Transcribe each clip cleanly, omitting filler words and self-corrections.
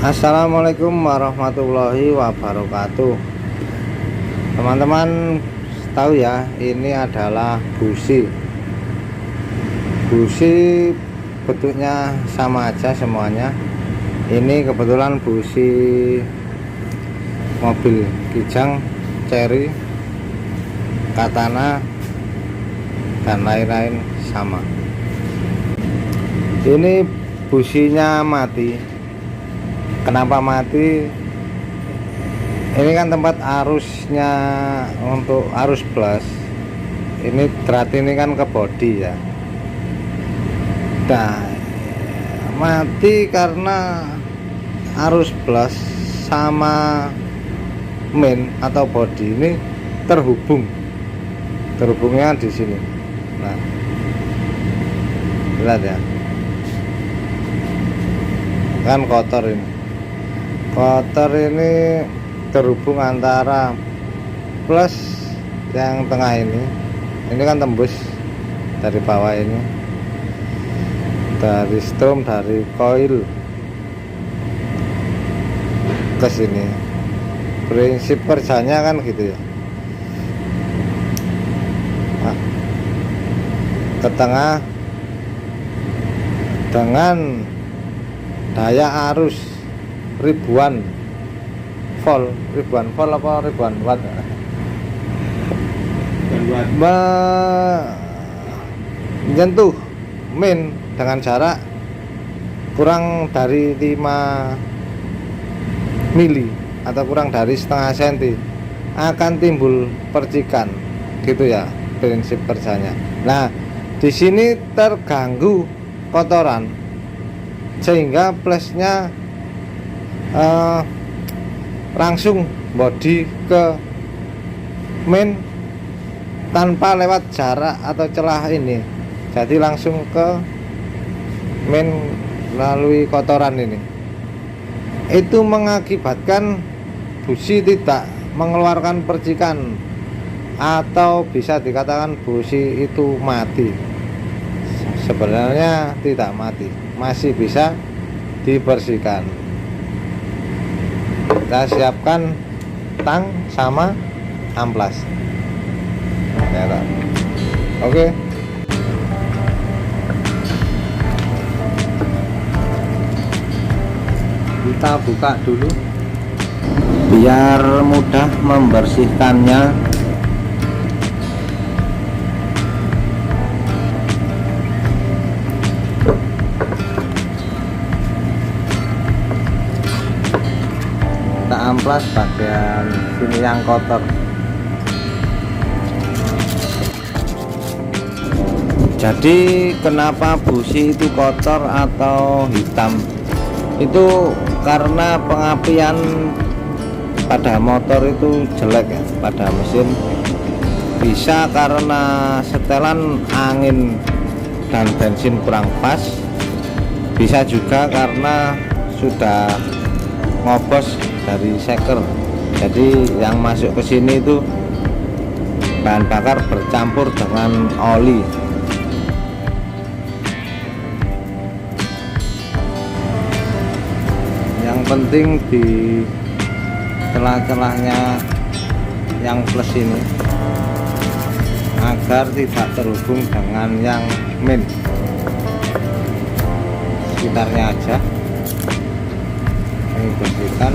Assalamualaikum warahmatullahi wabarakatuh. Teman-teman tahu ya, ini adalah busi. Busi bentuknya sama aja semuanya. Ini kebetulan busi mobil Kijang, Cherry, Katana, dan lain-lain sama. Ini businya mati. Kenapa mati? Ini kan tempat arusnya untuk arus plus. Ini drat ini kan ke bodi ya. Nah, mati karena arus plus sama main atau bodi ini terhubungnya di sini. Nah, lihat ya, kan kotor ini. Kotor ini terhubung antara plus yang tengah ini kan tembus dari bawah ini, dari strom, dari coil ke sini. Prinsip kerjanya kan gitu ya. Nah, ke tengah dengan daya arus ribuan volt apa ribuan watt menyentuh main dengan jarak kurang dari 5 mili atau kurang dari setengah senti akan timbul percikan, gitu ya prinsip kerjanya. Nah, di sini terganggu kotoran sehingga plusnya langsung body ke main tanpa lewat jarak atau celah ini, jadi langsung ke main melalui kotoran ini. Itu mengakibatkan busi tidak mengeluarkan percikan, atau bisa dikatakan busi itu mati. Sebenarnya tidak mati, masih bisa dibersihkan. Kita siapkan tang sama amplas ya, oke. Kita buka dulu biar mudah membersihkannya. Kita amplas bagian sini yang kotor. Jadi kenapa busi itu kotor atau hitam? Itu karena pengapian pada motor itu jelek ya, pada mesin. Bisa karena setelan angin dan bensin kurang pas. Bisa juga karena sudah ngobos dari seker, jadi yang masuk ke sini itu bahan bakar bercampur dengan oli. Yang penting di celah-celahnya yang plus ini agar tidak terhubung dengan yang main, sekitarnya aja ini bersihkan.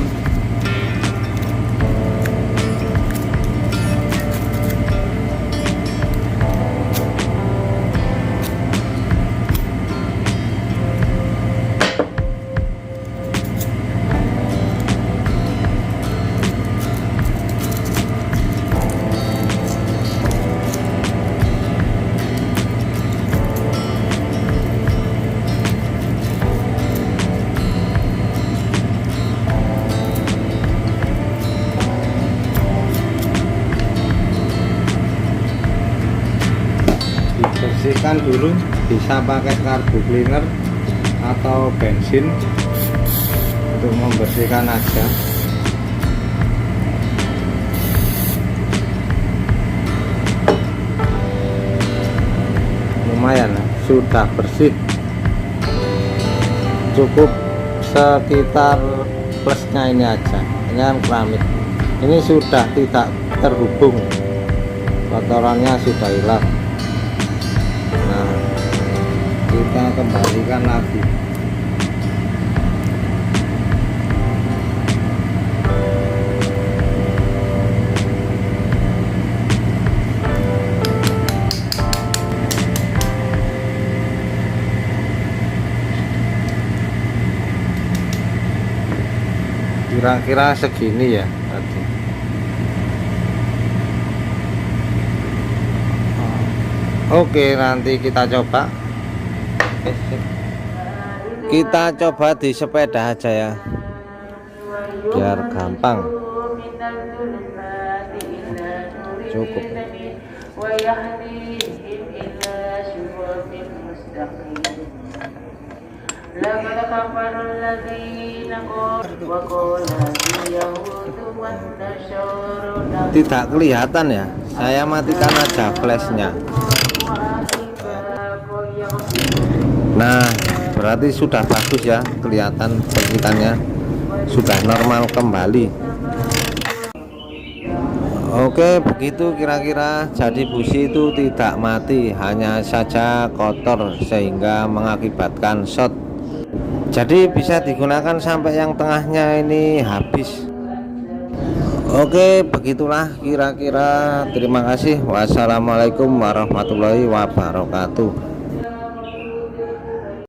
Bersihkan dulu, bisa pakai carbo cleaner atau bensin untuk membersihkan aja. Lumayan sudah bersih, cukup sekitar plusnya ini aja. Ini kan keramik, ini sudah tidak terhubung, kotorannya sudah hilang. Nah, kita kembalikan lagi. Kira-kira segini ya tadi. Oke, nanti kita coba. Kita coba di sepeda aja ya, biar gampang. Cukup. Tidak kelihatan ya, saya matikan aja flashnya. Nah, berarti sudah bagus ya, kelihatan percikannya sudah normal kembali. Oke, begitu kira-kira. Jadi busi itu tidak mati, hanya saja kotor sehingga mengakibatkan short. Jadi bisa digunakan sampai yang tengahnya ini habis. Oke, begitulah kira-kira. Terima kasih. Wassalamualaikum warahmatullahi wabarakatuh.